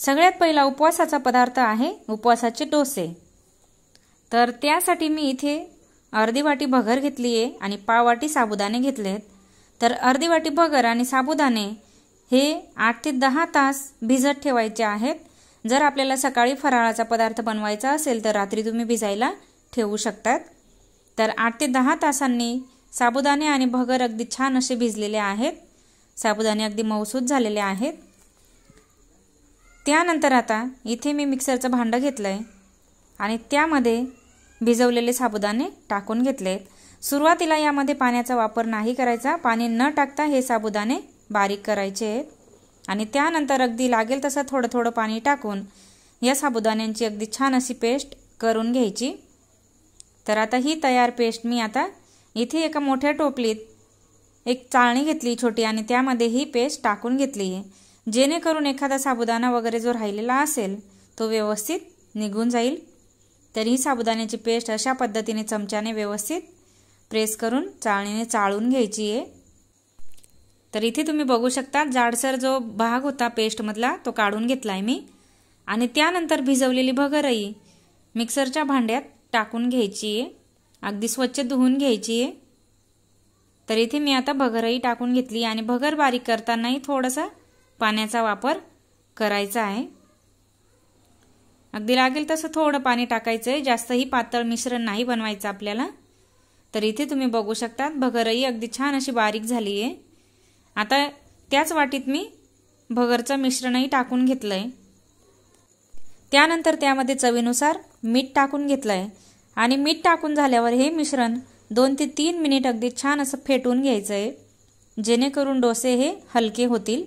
सगळ्यात पहिला उपवासाचा पदार्थ आहे उपवासाचे डोसे। तर त्यासाठी मी इथे अर्धी वाटी भगर घेतली आहे आणि पाव वाटी साबुदाणे घेतलेत। तर अर्धी वाटी भगर आणि साबुदाणे हे 8 ते 10 तास भिजत ठेवायचे आहेत। जर आपल्याला सकाळी फराळाचा पदार्थ बनवायचा असेल तर रात्री तुम्ही भिजायला ठेवू शकतात। तर 8 ते 10 तासांनी साबुदाणे आणि भगर अगदी छान असे भिजलेले आहेत। साबुदाणे अगदी मऊसूत झालेले आहेत। त्यानंतर आता इथे मी मिक्सरचं भांडं घेतलंय आणि त्यामध्ये भिजवलेले साबुदाणे टाकून घेतलेत। सुरुवातीला यामध्ये पाण्याचा वापर नाही करायचा, पाणी न टाकता हे साबुदाणे बारीक करायचे आहेत आणि त्यानंतर अगदी लागेल तसं थोडं थोडं पाणी टाकून या साबुदाण्यांची अगदी छान अशी पेस्ट करून घ्यायची। तर आता ही तयार पेस्ट मी आता इथे एका मोठ्या टोपलीत एक चाळणी घेतली छोटी आणि त्यामध्ये ही पेस्ट टाकून घेतली आहे, जेणेकरून एखादा साबुदाणा वगैरे जो राहिलेला असेल तो व्यवस्थित निघून जाईल। तर ही साबुदाण्याची पेस्ट अशा पद्धतीने चमच्याने व्यवस्थित प्रेस करून चाळणीने चाळून घ्यायची आहे। तर इथे तुम्ही बघू शकता जाडसर जो भाग होता पेस्ट मधला तो काढून घेतलाय मी आणि त्यानंतर भिजवलेली भगरही मिक्सरच्या भांड्यात टाकून घ्यायची आहे, अगदी स्वच्छ धुवून घ्यायची आहे। तर इथे मी आता भगरही टाकून घेतली आणि भगर बारीक करतानाही थोडासा पाण्याचा वापर करायचा आहे। अगदी लागेल तसं थोडं पाणी टाकायचं आहे, जास्तही पातळ मिश्रण नाही बनवायचं आपल्याला। तर इथे तुम्ही बघू शकता भगरही अगदी छान अशी बारीक झाली आहे। आता त्याच वाटीत मी भगरचं मिश्रणही टाकून घेतलंय। त्यानंतर त्यामध्ये चवीनुसार मीठ टाकून घेतलंय आणि मीठ टाकून झाल्यावर हे मिश्रण 2 ते 3 मिनिट अगदी छान असं फेटून घ्यायचं आहे, जेणेकरून डोसे हे हलके होतील।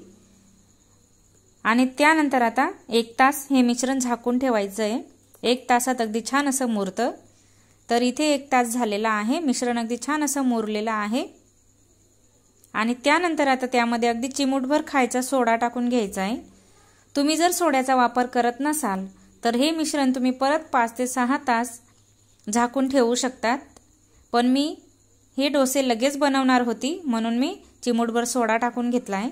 आणि त्यानंतर आता 1 तास हे मिश्रण झाकून ठेवायचं आहे। 1 तासात अगदी छान असं मुरतं। तर इथे 1 तास झालेला आहे, मिश्रण अगदी छान असं मुरलेलं आहे। आणि त्यानंतर आता त्यामध्ये अगदी चिमूटभर खायचा सोडा टाकून घ्यायचा आहे। तुम्ही जर सोड्याचा वापर करत नसाल तर हे मिश्रण तुम्ही परत 5 ते 6 तास झाकून ठेवू शकतात, पण मी हे डोसे लगेच बनवणार होती म्हणून मी चिमूटभर सोडा टाकून घेतलाय।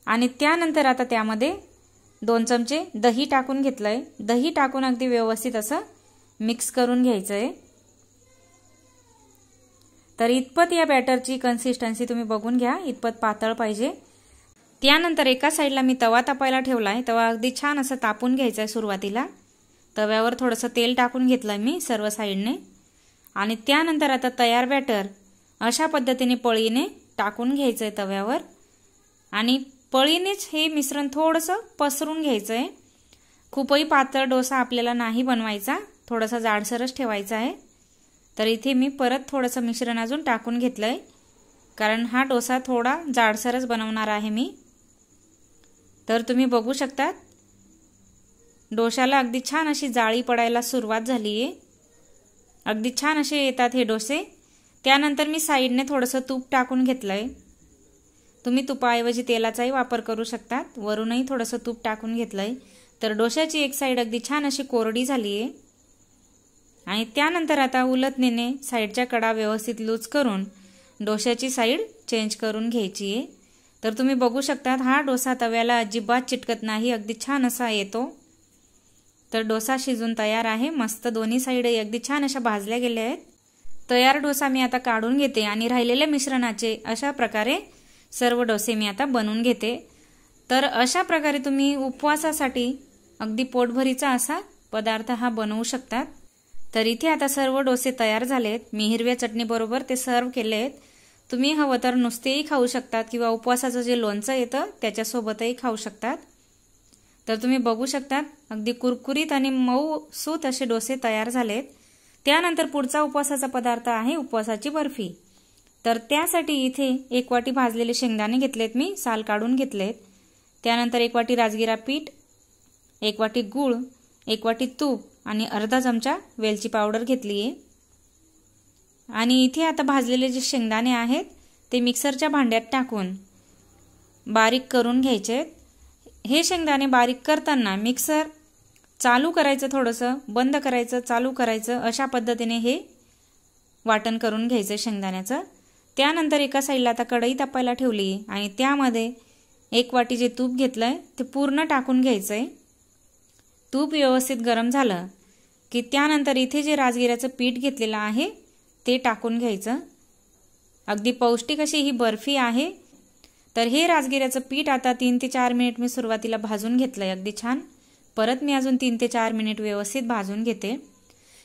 आणि त्यानंतर आता त्यामध्ये 2 चमचे दही टाकून घेतलंय। दही टाकून अगदी व्यवस्थित असं मिक्स करून घ्यायचंय। तर इतपत या बॅटरची कन्सिस्टन्सी तुम्ही बघून घ्या, इतपत पातळ पाहिजे। त्यानंतर एका साईडला मी तवा तापायला ठेवलाय, तवा अगदी छान असं तापून घ्यायचा आहे। सुरुवातीला तव्यावर थोडंसं तेल टाकून घेतलंय मी सर्व साईडने आणि त्यानंतर आता तयार बॅटर अशा पद्धतीने पळीने टाकून घ्यायचंय तव्यावर आणि पळीनेच हे मिश्रण थोडंसं पसरून घ्यायचंय। खूपही पातळ डोसा आपल्याला नाही बनवायचा, थोडासा जाडसरच ठेवायचा आहे। तर इथे मी परत थोडंसं मिश्रण अजून टाकून घेतलंय, कारण हा डोसा थोडा जाडसरच बनवणार आहे मी। तर तुम्ही बघू शकता डोशाला अगदी छान अशी जाळी पडायला सुरुवात झाली आहे, अगदी छान असे येतात हे डोसे। त्यानंतर मी साईडने थोडंसं तूप टाकून घेतलंय, तुम्ही तुपाऐवजी तेलाचाही वापर करू शकता। वरूनही थोडंसं तूप टाकून घेतलंय। तर डोशाची एक साईड अगदी छान अशी कोरडी झाली आहे आणि त्यानंतर आता उलटणीने साईडच्या कडा व्यवस्थित लूज करून डोशाची साईड चेंज करून घ्यायची आहे। तर तुम्ही बघू शकता हा डोसा तव्याला अजिबात चिटकत नाही, अगदी छान असा येतो। तर डोसा शिजून तयार आहे, मस्त दोन्ही साईडही अगदी छान अशा भाजल्या गेल्या आहेत। तयार डोसा मी आता काढून घेते आणि राहिलेल्या मिश्रणाचे अशा प्रकारे सर्व डोसे मी आता बनवून घेते। तर अशा प्रकारे तुम्ही उपवासासाठी अगदी पोटभरीचा असा पदार्थ हा बनवू शकतात। तर इथे आता सर्व डोसे तयार झालेत, मी हिरव्या चटणी बरोबर ते सर्व केलेत। तुम्ही हवं तर नुसतेही खाऊ शकतात किंवा उपवासाचं जे लोणचं येतं त्याच्यासोबतही खाऊ शकतात। तर तुम्ही बघू शकता अगदी कुरकुरीत आणि मऊ सूत असे डोसे तयार झालेत। त्यानंतर पुढचा उपवासाचा पदार्थ आहे उपवासाची बर्फी। तर त्यासाठी इथे 1 वाटी भाजलेले शेंगदाणे घेतलेत मी, साल काढून घेतलेत। त्यानंतर 1 वाटी राजगिरा पीठ, 1 वाटी गूळ, 1 वाटी तूप आणि अर्धा चमचा वेलची पावडर घेतली आहे। आणि इथे आता भाजलेले जे शेंगदाणे आहेत ते मिक्सरच्या भांड्यात टाकून बारीक करून घ्यायचे। हे शेंगदाणे बारीक करताना मिक्सर चालू करायचं, थोडंसं बंद करायचं, चालू करायचं, अशा पद्धतीने हे वाटण करून घ्यायचं शेंगदाण्याचं। त्यानंतर एका साईडला आता कढई तापायला ठेवली आणि त्यामध्ये 1 वाटी जे तूप घेतलंय ते पूर्ण टाकून घ्यायचंय। तूप व्यवस्थित गरम झालं की त्यानंतर इथे जे राजगिऱ्याचं पीठ घेतलेलं आहे ते टाकून घ्यायचं। अगदी पौष्टिक अशी ही बर्फी आहे। तर हे राजगिऱ्याचं पीठ आता 3 ते 4 मिनिट मी सुरुवातीला भाजून घेतलंय अगदी छान। परत मी अजून 3 ते 4 मिनिट व्यवस्थित भाजून घेते।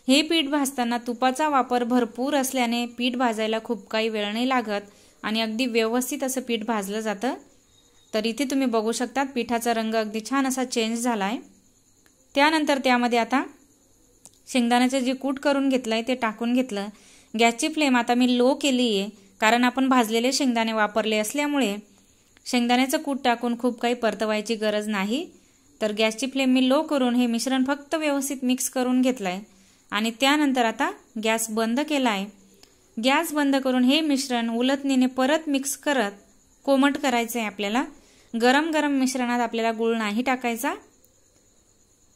हे पीठ भाजताना तुपाचा वापर भरपूर असल्याने पीठ भाजायला खूप काही वेळ नाही लागत आणि अगदी व्यवस्थित असं पीठ भाजलं जातं। तर इथे तुम्ही बघू शकता पिठाचा रंग अगदी छान असा चेंज झालाय। त्यानंतर त्यामध्ये आता शेंगदाण्याचं जे कूट करून घेतलंय ते टाकून घेतलं। गॅसची फ्लेम आता मी लो केली आहे, कारण आपण भाजलेले शेंगदाणे वापरले असल्यामुळे शेंगदाण्याचं कूट टाकून खूप काही परतवायची गरज नाही। तर गॅसची फ्लेम मी लो करून हे मिश्रण फक्त व्यवस्थित मिक्स करून घेतलंय आणि त्यानंतर आता गॅस बंद केलाय। गॅस बंद करून हे मिश्रण उलटणीने परत मिक्स करत कोमट करायचं आहे आपल्याला। गरम गरम मिश्रणात आपल्याला गूळ नाही टाकायचा।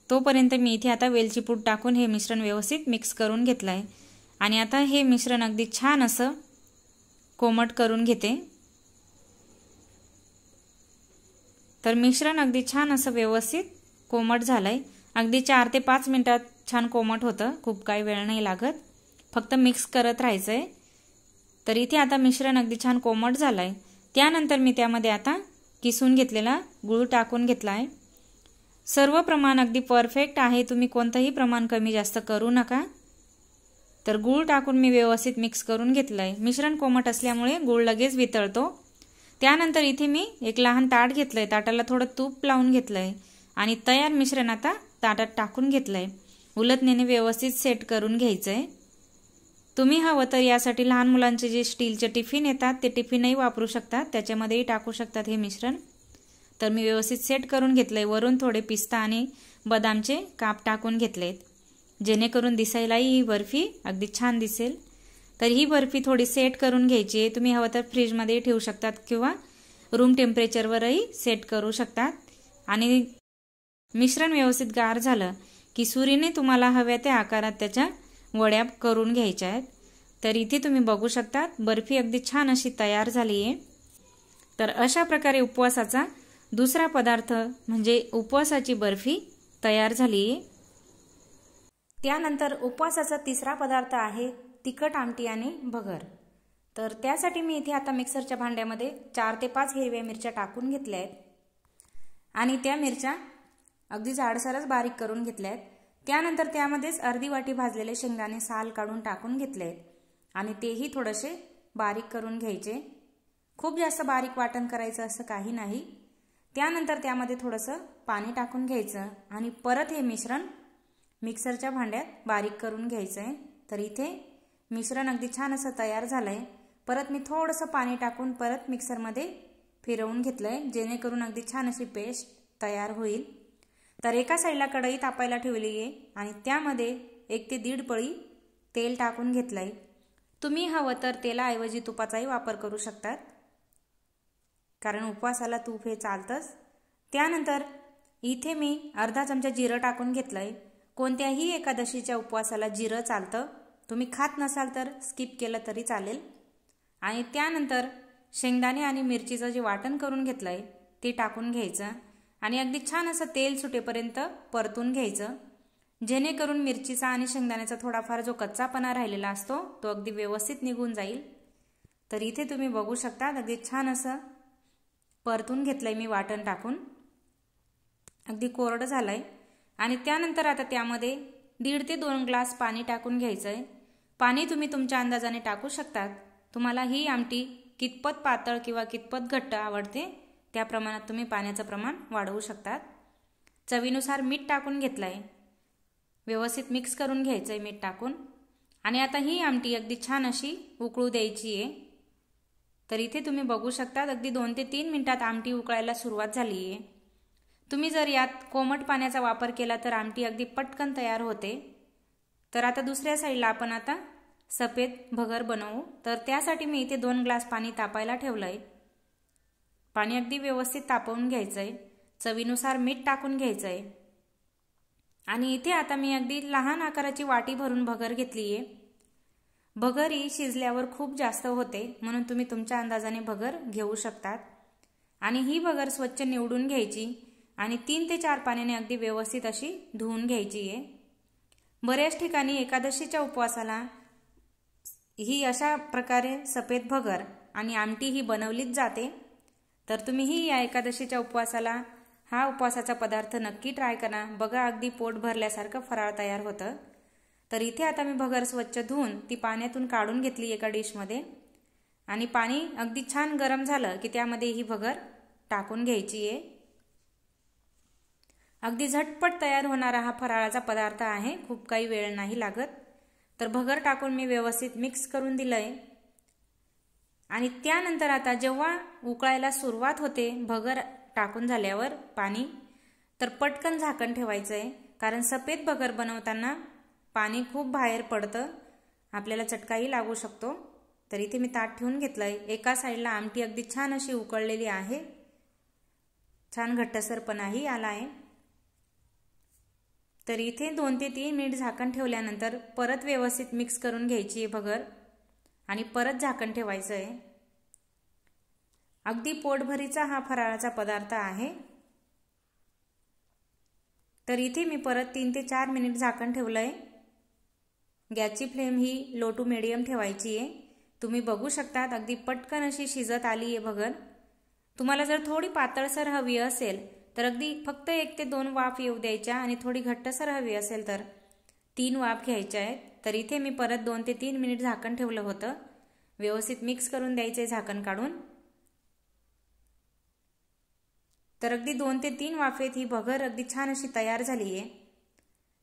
तोपर्यंत मी इथे आता वेलची पूड टाकून हे मिश्रण व्यवस्थित मिक्स करून घेतलंय आणि आता हे मिश्रण अगदी छान असं कोमट करून घेते। तर मिश्रण अगदी छान असं व्यवस्थित कोमट झालंय। अगदी 4 ते 5 मिनिटात छान कोमट होतं, खूप काही वेळ नाही लागत, फक्त मिक्स करत राहायचंय। तर इथे आता मिश्रण अगदी छान कोमट झालंय। त्यानंतर मी त्यामध्ये आता किसून घेतलेला गूळ टाकून घेतलाय। सर्व प्रमाण अगदी परफेक्ट आहे, तुम्ही कोणतंही प्रमाण कमी जास्त करू नका। तर गूळ टाकून मी व्यवस्थित मिक्स करून घेतलंय। मिश्रण कोमट असल्यामुळे गूळ लगेच वितळतो। त्यानंतर इथे मी एक लहान ताट घेतलंय, ताटाला थोडं तूप लावून घेतलंय आणि तयार मिश्रण आता ताटात टाकून घेतलंय। उलटणीने व्यवस्थित सेट करून घ्यायचंय। तुम्ही हवं तर यासाठी लहान मुलांचे जे स्टीलचे टिफिन येतात ते टिफिनही वापरू शकतात, त्याच्यामध्येही टाकू शकतात हे मिश्रण। तर मी व्यवस्थित सेट करून घेतलंय। वरून थोडे पिस्ता आणि बदामचे काप टाकून घेतलेत, जेणेकरून दिसायलाही ही बर्फी अगदी छान दिसेल। तर ही बर्फी थोडी सेट करून घ्यायची आहे। तुम्ही हवं तर फ्रीजमध्ये ठेवू शकतात किंवा रूम टेम्परेचरवरही सेट करू शकतात। आणि मिश्रण व्यवस्थित गार झालं की सुरीने तुम्हाला हव्या त्या आकारात त्याच्या वड्या करून घ्यायच्या आहेत। तर इथे तुम्ही बघू शकता बर्फी अगदी छान अशी तयार झाली आहे। तर अशा प्रकारे उपवासाचा दुसरा पदार्थ म्हणजे उपवासाची बर्फी तयार झाली आहे। त्यानंतर उपवासाचा तिसरा पदार्थ आहे तिखट आमटी आणि भगर। तर त्यासाठी मी इथे आता मिक्सरच्या भांड्यामध्ये 4 ते 5 हिरव्या मिरच्या टाकून घेतल्या आहेत आणि त्या मिरच्या अगदी जाडसरच बारीक करून घेतल्या आहेत। त्यानंतर त्यामध्येच अर्धी वाटी भाजलेले शेंगदाणे साल काढून टाकून घेतले आहेत आणि तेही थोडेसे बारीक करून घ्यायचे। खूप जास्त बारीक वाटण करायचं असं काही नाही। त्यानंतर त्यामध्ये थोडंसं पाणी टाकून घ्यायचं आणि परत हे मिश्रण मिक्सरच्या भांड्यात बारीक करून घ्यायचंय। तर इथे मिश्रण अगदी छान असं तयार झालंय। परत मी थोडंसं पाणी टाकून परत मिक्सरमध्ये फिरवून घेतलंय, जेणेकरून अगदी छान अशी पेस्ट तयार होईल। तर एका साईडला कढई तापायला ठेवली आहे आणि त्यामध्ये 1 ते 1.5 पळी तेल टाकून घेतलंय। तुम्ही हवं तर तेलाऐवजी तुपाचाही वापर करू शकतात, कारण उपवासाला तूप हे चालतंच। त्यानंतर इथे मी अर्धा चमचा जिरं टाकून घेतलंय। कोणत्याही एकादशीच्या उपवासाला जिरं चालतं, तुम्ही खात नसाल तर स्किप केलं तरी चालेल। आणि त्यानंतर शेंगदाणे आणि मिरचीचं जे वाटण करून घेतलंय ते टाकून घ्यायचं आणि अगदी छान असं तेल सुटेपर्यंत परतून घ्यायचं, जेणेकरून मिरचीचा आणि शेंगदाण्याचा थोडाफार जो कच्चापणा राहिलेला असतो तो अगदी व्यवस्थित निघून जाईल। तर इथे तुम्ही बघू शकता अगदी छान असं परतून घेतलंय मी वाटण टाकून, अगदी कोरडं झालंय। आणि त्यानंतर आता त्यामध्ये 1.5 ते 2 ग्लास पाणी टाकून घ्यायचंय। पाणी तुम्ही तुमच्या अंदाजाने टाकू शकतात। तुम्हाला ही आमटी कितपत पातळ किंवा कितपत घट्ट आवडते त्या प्रमाणात तुम्ही पाण्याचं प्रमाण वाढवू शकतात। चवीनुसार मीठ टाकून घेतलंय, व्यवस्थित मिक्स करून घ्यायचंय मीठ टाकून। आणि आता ही आमटी अगदी छान अशी उकळू द्यायची आहे। तर इथे तुम्ही बघू शकता अगदी 2 ते 3 मिनिटात आमटी उकळायला सुरुवात झाली आहे। तुम्ही जर यात कोमट पाण्याचा वापर केला तर आमटी अगदी पटकन तयार होते। तर आता दुसऱ्या साईडला आपण आता सफेद भगर बनवू। तर त्यासाठी मी इथे 2 ग्लास पाणी तापायला ठेवलंय। पाणी अगदी व्यवस्थित तापवून घ्यायचंय, चवीनुसार मीठ टाकून घ्यायचंय। आणि इथे आता मी अगदी लहान आकाराची वाटी भरून भगर घेतलीये। भगर ही शिजल्यावर खूप जास्त होते, म्हणून तुम्ही तुमच्या अंदाजाने भगर घेऊ शकतात। आणि ही भगर स्वच्छ निवडून घ्यायची आणि 3 ते 4 पाण्याने अगदी व्यवस्थित अशी धुवून घ्यायची आहे। बऱ्याच ठिकाणी एकादशीच्या उपवासाला ही अशा प्रकारे सफेद भगर आणि आमटी ही बनवलीच जाते। तर तुम्हीही या एकादशीच्या उपवासाला हा उपवासाचा पदार्थ नक्की ट्राय करा, बघा अगदी पोट भरल्यासारखं फराळ तयार होतं। तर इथे आता मी भगर स्वच्छ धुवून ती पाण्यातून काढून घेतली एका डिशमध्ये आणि पाणी अगदी छान गरम झालं की त्यामध्ये ही भगर टाकून घ्यायची आहे। अगदी झटपट तयार होणारा हा फराळाचा पदार्थ आहे, खूप काही वेळ नाही लागत। तर भगर टाकून मी व्यवस्थित मिक्स करून दिलंय आणि त्यानंतर आता जेव्हा उकळायला सुरुवात होते भगर टाकून झाल्यावर पाणी, तर पटकन झाकण ठेवायचं आहे, कारण सफेद भगर बनवताना पाणी खूप बाहेर पडतं, आपल्याला चटकाही लागू शकतो। तर इथे मी ताट ठेवून घेतलंय। एका साईडला आमटी अगदी छान अशी उकळलेली आहे, छान घट्टसरपणाही आला आहे। तर इथे 2 ते 3 मिनिट झाकण ठेवल्यानंतर परत व्यवस्थित मिक्स करून घ्यायची आहे भगर आणि परत झाकण ठेवायचं आहे। अगदी पोटभरीचा हा फराळाचा पदार्थ आहे। तर इथे मी परत 3 ते 4 मिनिट झाकण ठेवलंय। गॅसची फ्लेम ही लो टू मीडियम ठेवायची आहे। तुम्ही बघू शकता अगदी पटकन अशी शिजत आली आहे भगर। तुम्हाला जर थोडी पातळसर हवी असेल तर अगदी फक्त 1 ते 2 वाफ येऊ द्यायच्या आणि थोडी घट्टसर हवी असेल तर 3 वाफ घ्यायच्या आहेत। तर इथे मी परत 2 ते 3 मिनिट झाकण ठेवलं होतं, व्यवस्थित मिक्स करून द्यायचे झाकण काढून। तर अगदी 2 ते 3 वाफेत ही भगर अगदी छान अशी तयार झाली आहे।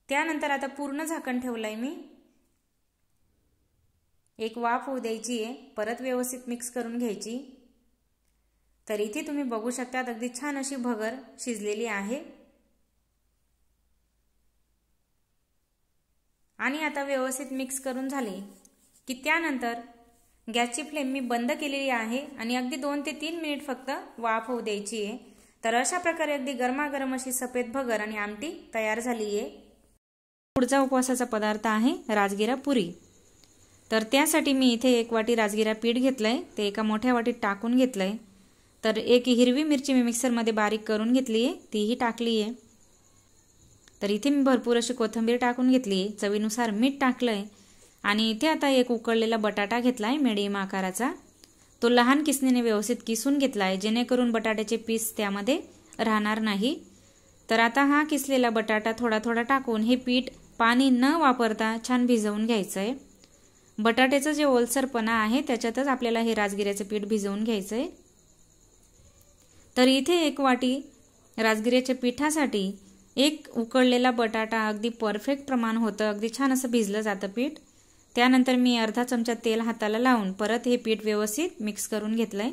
त्यानंतर आता पूर्ण झाकण ठेवलंय मी, 1 वाफ होऊ द्यायची आहे, परत व्यवस्थित मिक्स करून घ्यायची। तर इथे तुम्ही बघू शकता अगदी छान अशी भगर शिजलेली आहे आणि आता व्यवस्थित मिक्स करून झाली की त्यानंतर गॅसची फ्लेम मी बंद केलेली आहे आणि अगदी 2 ते 3 मिनिट फक्त वाफ होऊ द्यायची आहे। तर अशा प्रकारे अगदी गरमागरम अशी सफेद भगर आणि आमटी तयार झाली आहे। पुढचा उपवासाचा पदार्थ आहे राजगिरा पुरी। तर त्यासाठी मी इथे 1 वाटी राजगिरा पीठ घेतलंय, ते एका मोठ्या वाटीत टाकून घेतलंय। तर 1 हिरवी मिरची मी मिक्सरमध्ये बारीक करून घेतली आहे, तीही टाकली आहे। तर इथे मी भरपूर अशी कोथिंबीर टाकून घेतली आहे, चवीनुसार मीठ टाकलंय आणि इथे आता 1 उकळलेला बटाटा घेतलाय मीडियम आकाराचा, तो लहान किसणीने व्यवस्थित किसून घेतलाय जेणेकरून बटाट्याचे पीस त्यामध्ये राहणार नाही। तर आता हा किसलेला बटाटा थोडा थोडा टाकून हे पीठ पाणी न वापरता छान भिजवून घ्यायचंय। बटाट्याचं जे ओलसरपणा आहे त्याच्यातच आपल्याला हे राजगिऱ्याचं पीठ भिजवून घ्यायचंय। तर इथे 1 वाटी राजगिऱ्याच्या पिठासाठी 1 उकळलेला बटाटा अगदी परफेक्ट प्रमाण होतं, अगदी छान असं भिजलं जातं पीठ। त्यानंतर मी अर्धा चमचा तेल हाताला लावून परत हे पीठ व्यवस्थित मिक्स करून घेतलंय।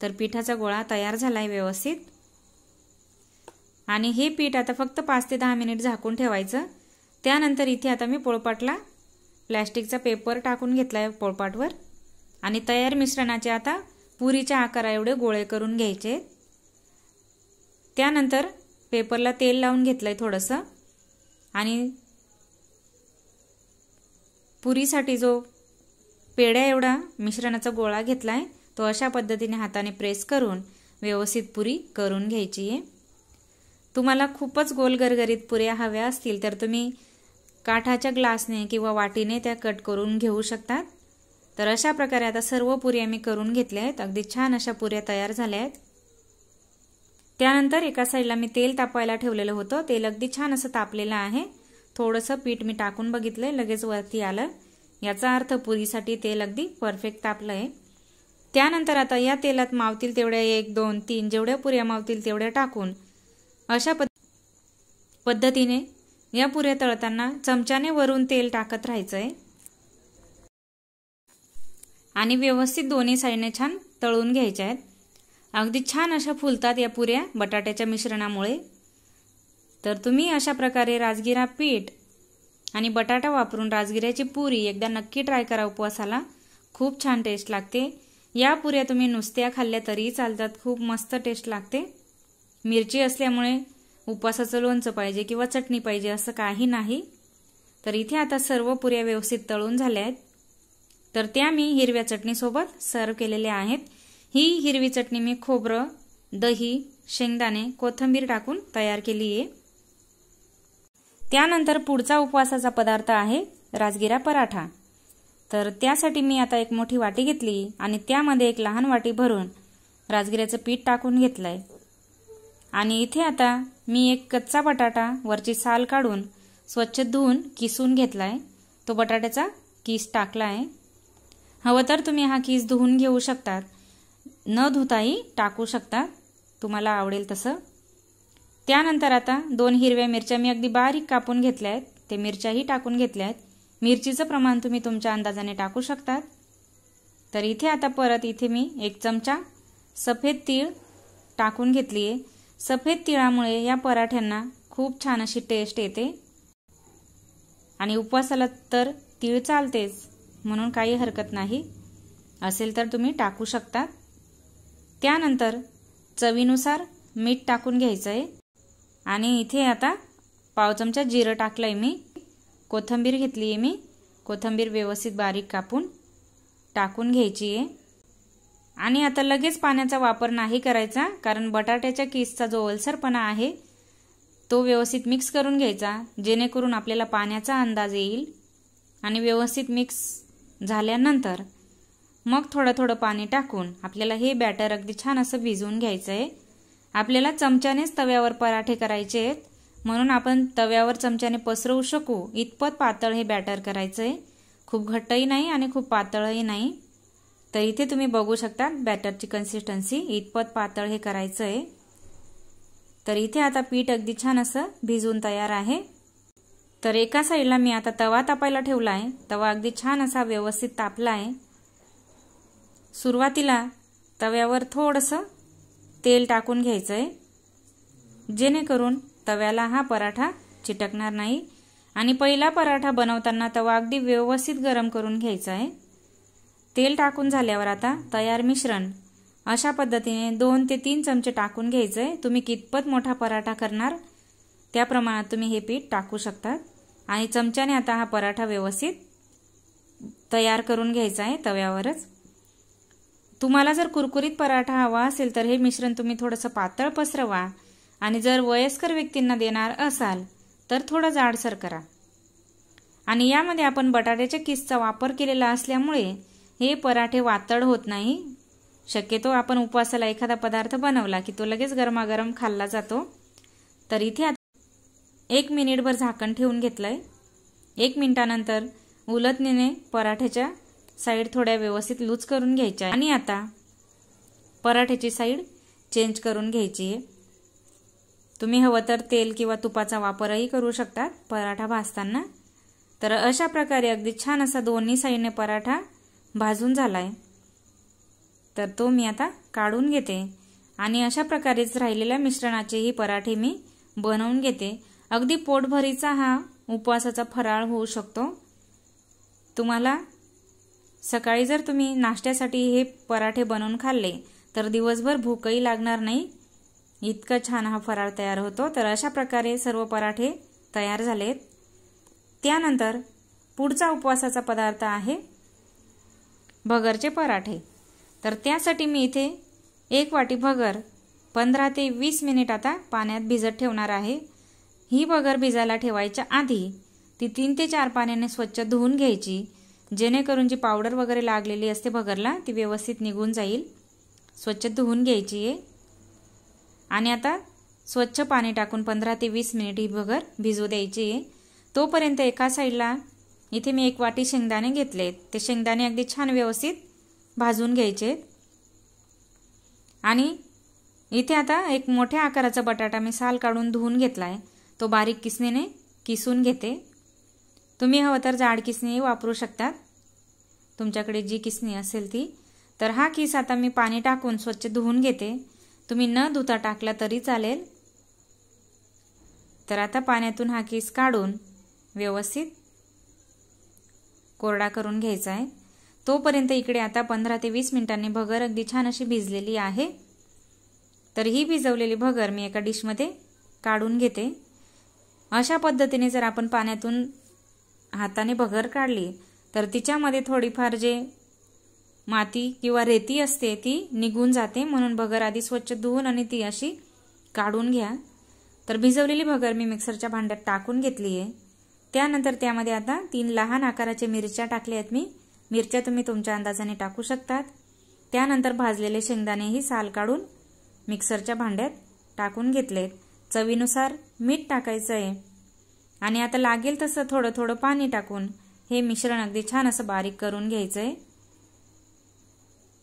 तर पिठाचा गोळा तयार झालाय व्यवस्थित आणि हे पीठ आता फक्त 5 ते 10 मिनिट झाकून ठेवायचं। त्यानंतर इथे आता मी पोळपाटला प्लास्टिकचा पेपर टाकून घेतलाय पोळपाटवर आणि तयार मिश्रणाचे आता पुरीच्या आकारा एवढे गोळे करून घ्यायचे। त्यानंतर पेपरला तेल लावून घेतलंय थोडंसं आणि पुरीसाठी जो पेढ्या एवढा मिश्रणाचा गोळा घेतलाय तो अशा पद्धतीने हाताने प्रेस करून व्यवस्थित पुरी करून घ्यायची आहे। तुम्हाला खूपच गोल गरगरीत पुऱ्या हव्या असतील तर तुम्ही काठाच्या ग्लासने किंवा वाटीने त्या कट करून घेऊ शकतात। तर अशा प्रकारे आता सर्व पुऱ्या मी करून घेतल्या आहेत, अगदी छान अशा पुऱ्या तयार झाल्या आहेत। त्यानंतर एका साईडला मी तेल तापवायला ठेवलेलं होतं, तेल अगदी छान असं तापलेलं आहे। थोडंसं पीठ मी टाकून बघितलंय, लगेच वरती आलं, याचा अर्थ पुरीसाठी तेल अगदी परफेक्ट तापलंय। त्यानंतर आता या तेलात मावतील तेवढ्या 1 2 3 जेवढ्या पुऱ्या मावतील तेवढ्या टाकून अशा पद्धतीने या पुऱ्या तळताना चमच्याने वरून तेल टाकत राहायचंय आणि व्यवस्थित दोन्ही साईडने छान तळून घ्यायच्या आहेत। अगदी छान अशा फुलतात या पुऱ्या बटाट्याच्या मिश्रणामुळे। तर तुम्ही अशा प्रकारे राजगिरा पीठ आणि बटाटा वापरून राजगिऱ्याची पुरी एकदा नक्की ट्राय करा उपवासाला, खूप छान टेस्ट लागते। या पुऱ्या तुम्ही नुसत्या खाल्ल्या तरी चालतात, खूप मस्त टेस्ट लागते। मिरची असल्यामुळे उपवासाचं लोणचं पाहिजे किंवा चटणी पाहिजे असं काही नाही। तर इथे आता सर्व पुऱ्या व्यवस्थित तळून झाल्या आहेत, तर त्या मी हिरव्या चटणीसोबत सर्व केलेल्या आहेत। ही हिरवी चटणी मी खोबरं दही, शेंगदाणे, कोथिंबीर टाकून तयार केली आहे। त्यानंतर पुढचा उपवासाचा पदार्थ आहे राजगिरा पराठा। तर त्यासाठी मी आता एक मोठी वाटी घेतली आणि त्यामध्ये एक लहान वाटी भरून राजगिऱ्याचं पीठ टाकून घेतलंय। आणि इथे आता मी एक कच्चा बटाटा वरची साल काढून स्वच्छ धुवून किसून घेतलाय। तो बटाट्याचा किस टाकलाय। हवं तर तुम्ही हा किस धुवून घेऊ शकतात, न धुताही टाकू शकता, तुम्हाला आवडेल तसं। त्यानंतर आता 2 हिरव्या मिरच्या मी अगदी बारीक कापून घेतल्या आहेत, ते मिरच्याही टाकून घेतल्या आहेत। मिरचीचं प्रमाण तुम्ही तुमच्या अंदाजाने टाकू शकतात। तर इथे आता परत इथे मी 1 चमचा सफेद तीळ टाकून घेतली आहे। सफेद तिळामुळे या पराठ्यांना खूप छान अशी टेस्ट येते आणि उपवासाला तर तीळ चालतेच, म्हणून काही हरकत नाही, असेल तर तुम्ही टाकू शकता। त्यानंतर चवीनुसार मीठ टाकून घ्यायचंय आणि इथे आता पाव चमचा जिरं टाकलंय मी। कोथिंबीर घेतली आहे मी, कोथिंबीर व्यवस्थित बारीक कापून टाकून घ्यायची आहे। आणि आता लगेच पाण्याचा वापर नाही करायचा, कारण बटाट्याच्या किसचा जो ओलसरपणा आहे तो व्यवस्थित मिक्स करून घ्यायचा, जेणेकरून आपल्याला पाण्याचा अंदाज येईल। आणि व्यवस्थित मिक्स झाल्यानंतर मग थोडं थोडं पाणी टाकून आपल्याला हे बॅटर अगदी छान असं भिजवून घ्यायचं आहे। आपल्याला चमच्यानेच तव्यावर पराठे करायचे आहेत, म्हणून आपण तव्यावर चमच्याने पसरवू शकू इतपत पातळ हे बॅटर करायचं आहे। खूप घट्टही नाही आणि खूप पातळही नाही। तर इथे तुम्ही बघू शकता बॅटरची कन्सिस्टन्सी इतपत पातळ हे करायचं आहे। तर इथे आता पीठ अगदी छान असं भिजून तयार आहे। तर एका साईडला मी आता तवा तापायला ठेवला आहे। तवा अगदी छान असा व्यवस्थित तापला आहे। सुरुवातीला तव्यावर थोडंसं तेल टाकून घ्यायचं आहे, जेणेकरून तव्याला हा पराठा चिटकणार नाही। आणि पहिला पराठा बनवताना तवा अगदी व्यवस्थित गरम करून घ्यायचा आहे। तेल टाकून झाल्यावर आता तयार मिश्रण अशा पद्धतीने 2 ते 3 चमचे टाकून घ्यायचंय। तुम्ही कितपत मोठा पराठा करणार त्या प्रमाणात तुम्ही हे पीठ टाकू शकता आणि चमच्याने आता हा पराठा व्यवस्थित तयार करून घ्यायचा आहे तव्यावरच। तुम्हाला जर कुरकुरीत पराठा हवा असेल तर हे मिश्रण तुम्ही थोडंसं पातळ पसरवा आणि जर वयस्कर व्यक्तींना देणार असाल तर थोडं जाडसर करा। आणि यामध्ये आपण बटाट्याच्या किसचा वापर केलेला असल्यामुळे हे पराठे वातड होत नाही। शक्यतो आपण उपवासाला एखादा पदार्थ बनवला की तो लगेच गरमागरम खाल्ला जातो। तर इथे 1 मिनिटभर झाकण ठेवून घेतलंय। 1 मिनिटानंतर उलटणीने पराठ्याच्या साईड थोड्या व्यवस्थित लूज करून घ्यायच्या आणि आता पराठ्याची साईड चेंज करून घ्यायची आहे। तुम्ही हवं तर तेल किंवा तुपाचा वापरही करू शकता पराठा भाजताना। तर अशा प्रकारे अगदी छान असा दोन्ही साईडने पराठा भाजून झालाय। तर तो मी आता काढून घेते आणि अशा प्रकारेच राहिलेल्या मिश्रणाचेही पराठे मी बनवून घेते। अगदी पोटभरीचा हा उपवासाचा फराळ होऊ शकतो। तुम्हाला सकाळी जर तुम्ही नाश्त्यासाठी हे पराठे बनवून खाल्ले तर दिवसभर भूकही लागणार नाही, इतका छान हा फराळ तयार होतो। तर अशा प्रकारे सर्व पराठे तयार झालेत। त्यानंतर पुढचा उपवासाचा पदार्थ आहे भगरचे पराठे। तर त्यासाठी मी इथे 1 वाटी भगर 15 ते 20 मिनिट आता पाण्यात भिजत ठेवणार आहे। ही भगर भिजायला ठेवायच्या आधी ती 3 ते 4 पाण्याने स्वच्छ धुवून घ्यायची, जेणेकरून जी पावडर वगैरे लागलेली असते भगरला ती व्यवस्थित निघून जाईल। स्वच्छ धुवून घ्यायची आहे आणि आता स्वच्छ पाणी टाकून 15 ते 20 मिनिट ही भगर भिजू द्यायची आहे। तोपर्यंत एका साईडला इथे मी 1 वाटी शेंगदाणे घेतलेत। ते शेंगदाणे अगदी छान व्यवस्थित भाजून घ्यायचे आणि इथे आता एक मोठ्या आकाराचा बटाटा मी साल काढून धुवून घेतलाय, तो बारीक किसणीने किसून घेते। तुम्ही हवं तर जाड किसणी वापरू शकतात, तुमच्याकडे जी किसणी असेल ती। तर हा किस आता मी पाणी टाकून स्वच्छ धुवून घेते, तुम्ही न धुता टाकला तरी चालेल। तर आता पाण्यातून हा किस काढून व्यवस्थित कोरडा करून घ्यायचा आहे। तोपर्यंत इकडे आता 15 ते 20 मिनिटांनी भगर अगदी छान अशी भिजलेली आहे। तर ही भिजवलेली भगर मी एका डिशमध्ये काढून घेते। अशा पद्धतीने जर आपण पाण्यातून हाताने भगर काढली तर तिच्यामध्ये थोडीफार जे माती किंवा रेती असते ती निघून जाते, म्हणून भगर आधी स्वच्छ धुवून आणि ती अशी काढून घ्या। तर भिजवलेली भगर मी मिक्सरच्या भांड्यात टाकून घेतली आहे। त्यानंतर त्यामध्ये आता 3 लहान आकाराच्या मिरच्या टाकल्या आहेत मी। मिरच्या तुम्ही तुमच्या अंदाजाने टाकू शकतात। त्यानंतर भाजलेले शेंगदाणेही साल काढून मिक्सरच्या भांड्यात टाकून घेतलेत। चवीनुसार मीठ टाकायचं आहे आणि आता लागेल तसं थोडं थोडं पाणी टाकून हे मिश्रण अगदी छान असं बारीक करून घ्यायचं आहे।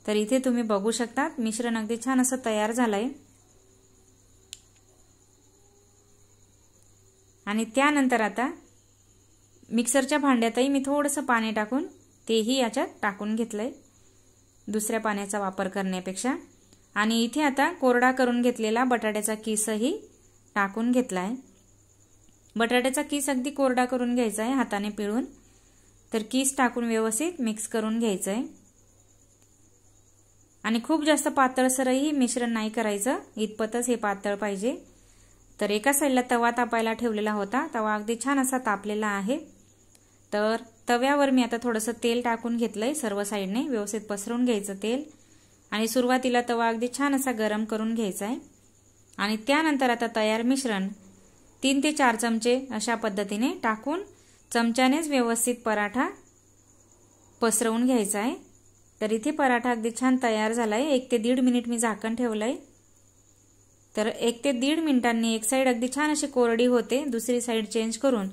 तर इथे तुम्ही बघू शकता मिश्रण अगदी छान असं तयार झालंय। आणि त्यानंतर आता मिक्सरच्या भांड्यातही मी थोडंसं पाणी टाकून तेही याच्यात टाकून घेतलंय, दुसऱ्या पाण्याचा वापर करण्यापेक्षा। आणि इथे आता कोरडा करून घेतलेला बटाट्याचा किसही टाकून घेतलाय। बटाट्याचा किस अगदी कोरडा करून घ्यायचा आहे हाताने पिळून। तर किस टाकून व्यवस्थित मिक्स करून घ्यायचं आहे आणि खूप जास्त पातळसरही मिश्रण नाही करायचं, इतपतच हे पातळ पाहिजे। तर एका साईडला तवा तापायला ठेवलेला होता, तवा अगदी छान असा तापलेला आहे। तर तव्यावर मी आता थोडंसं तेल टाकून घेतलंय, सर्व साईडने व्यवस्थित पसरवून घ्यायचं तेल आणि सुरुवातीला तवा अगदी छान असा गरम करून घ्यायचा आहे। आणि त्यानंतर आता तयार मिश्रण 3 ते 4 चमचे अशा पद्धतीने टाकून चमच्यानेच व्यवस्थित पराठा पसरवून घ्यायचा आहे। तर इथे पराठा अगदी छान तयार झालाय। 1 ते 1.5 मिनिट मी झाकण ठेवलंय। तर 1 ते 1.5 मिनिटांनी एक साईड अगदी छान अशी कोरडी होते, दुसरी साईड चेंज करून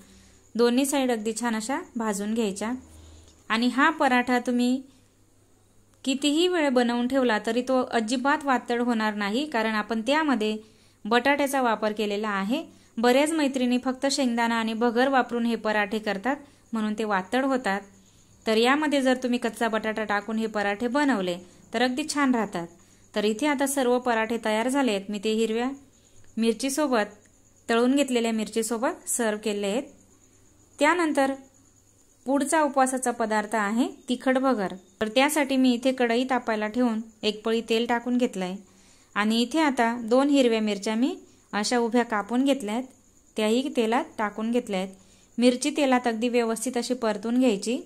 दोन्ही साईड अगदी छान अशा भाजून घ्यायच्या। आणि हा पराठा तुम्ही कितीही वेळ बनवून ठेवला तरी तो अजिबात वातळ होणार नाही, कारण आपण त्यामध्ये बटाट्याचा वापर केलेला आहे। बऱ्याच मैत्रिणी फक्त शेंगदाणा आणि भगर वापरून हे पराठे करतात, म्हणून ते वातळ होतात। तर यामध्ये जर तुम्ही कच्चा बटाटा टाकून हे पराठे बनवले तर अगदी छान राहतात। तर इथे आता सर्व पराठे तयार झालेत। मी ते हिरव्या मिरचीसोबत, तळून घेतलेल्या मिरचीसोबत सर्व केले आहेत। त्यानंतर पुढचा उपवासाचा पदार्थ आहे तिखट भगर। तर त्यासाठी मी इथे कढई तापायला ठेवून 1 पळी तेल टाकून घेतलंय आणि इथे आता 2 हिरव्या मिरच्या मी अशा उभ्या कापून घेतल्यात, त्याही तेलात टाकून घेतल्यात। मिरची तेलात अगदी व्यवस्थित अशी परतून घ्यायची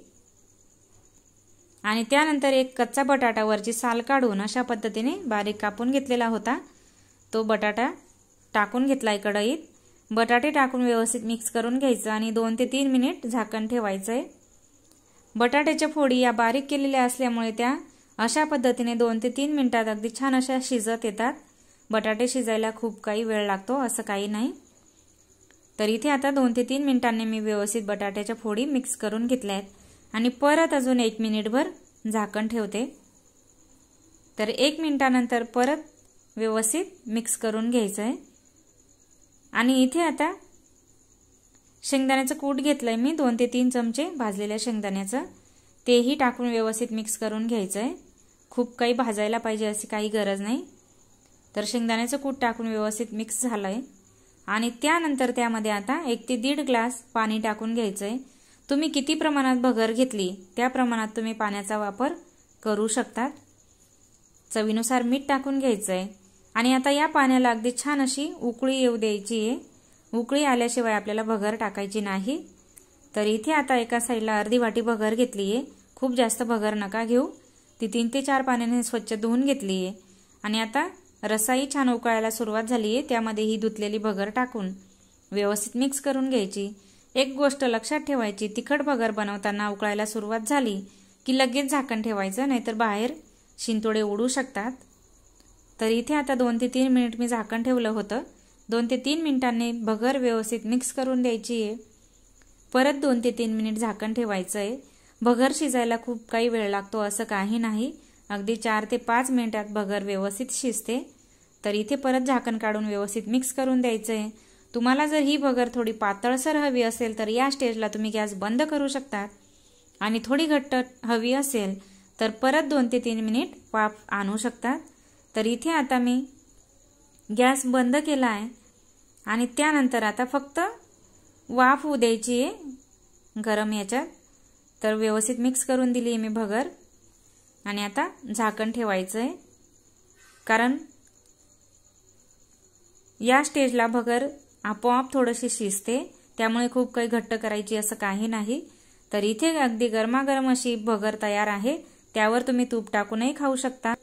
आणि त्यानंतर एक कच्चा बटाटा वरची साल काढून अशा पद्धतीने बारीक कापून घेतलेला होता, तो बटाटा टाकून घेतलाय कढईत। बटाटे टाकून व्यवस्थित मिक्स करून घ्यायचं आणि 2 ते 3 मिनिट झाकण ठेवायचंय। बटाट्याच्या फोडी या बारीक केलेल्या असल्यामुळे त्या अशा पद्धतीने 2 ते 3 मिनिटात अगदी छान अशा शिजत येतात। बटाटे शिजायला खूप काही वेळ लागतो असं काही नाही। तर इथे आता 2 ते 3 मिनिटांनी मी व्यवस्थित बटाट्याच्या फोडी मिक्स करून घेतल्यात आणि परत अजून 1 मिनिटभर झाकण ठेवते। तर 1 मिनिटानंतर परत व्यवस्थित मिक्स करून घ्यायचंय आणि इथे आता शेंगदाण्याचं कूट घेतलंय मी 2 ते 3 चमचे भाजलेल्या शेंगदाण्याचं, तेही टाकून व्यवस्थित मिक्स करून घ्यायचंय। खूप काही भाजायला पाहिजे अशी काही गरज नाही। तर शेंगदाण्याचं कूट टाकून व्यवस्थित मिक्स झालंय आणि त्यानंतर त्यामध्ये आता 1 ते 1.5 ग्लास पाणी टाकून घ्यायचंय। तुम्ही किती प्रमाणात भगर घेतली त्या प्रमाणात तुम्ही पाण्याचा वापर करू शकतात। चवीनुसार मीठ टाकून घ्यायचंय आणि आता या पाण्याला अगदी छान अशी उकळी येऊ द्यायची आहे। उकळी आल्याशिवाय आपल्याला भगर टाकायची नाही। तर इथे आता एका साईडला अर्धी वाटी भगर घेतली आहे, खूप जास्त भगर नका घेऊ। ती 3 ते 4 पाण्याने स्वच्छ धुवून घेतली आहे आणि आता रसाही छान उकळायला सुरुवात झाली आहे, त्यामध्ये ही धुतलेली भगर टाकून व्यवस्थित मिक्स करून घ्यायची। एक गोष्ट लक्षात ठेवायची, तिखट भगर बनवताना उकळायला सुरुवात झाली की लगेच झाकण ठेवायचं, नाहीतर बाहेर शिंतोडे उडू शकतात। तर इथे आता 2 ते 3 मिनिट मी झाकण ठेवलं होतं। 2 ते 3 मिनिटांनी भगर व्यवस्थित मिक्स करून द्यायची आहे। परत 2 ते 3 मिनिट झाकण ठेवायचं आहे। भगर शिजायला खूप काही वेळ लागतो असं काही नाही, अगदी 4 ते 5 मिनिटात भगर व्यवस्थित शिजते। तर इथे परत झाकण काढून व्यवस्थित मिक्स करून द्यायचं आहे। तुम्हाला जर ही भगर थोडी पातळसर हवी असेल तर या स्टेजला तुम्ही गॅस बंद करू शकता आणि थोडी घट्ट हवी असेल तर परत 2 ते 3 मिनिट वाफ आणू शकतात। तर इथे आता मी गॅस बंद केला आहे आणि त्यानंतर आता फक्त वाफ होऊ द्यायची आहे गरम याच्यात। तर व्यवस्थित मिक्स करून दिली आहे मी भगर आणि आता झाकण ठेवायचं आहे, कारण या स्टेजला भगर आपोआप थोडीशी शिजते, त्यामुळे खूप काही घट्ट करायची असं काही नाही। तर इथे अगदी गरमागरम अशी भगर तयार आहे। त्यावर तुम्ही तूप टाकूनही खाऊ शकता।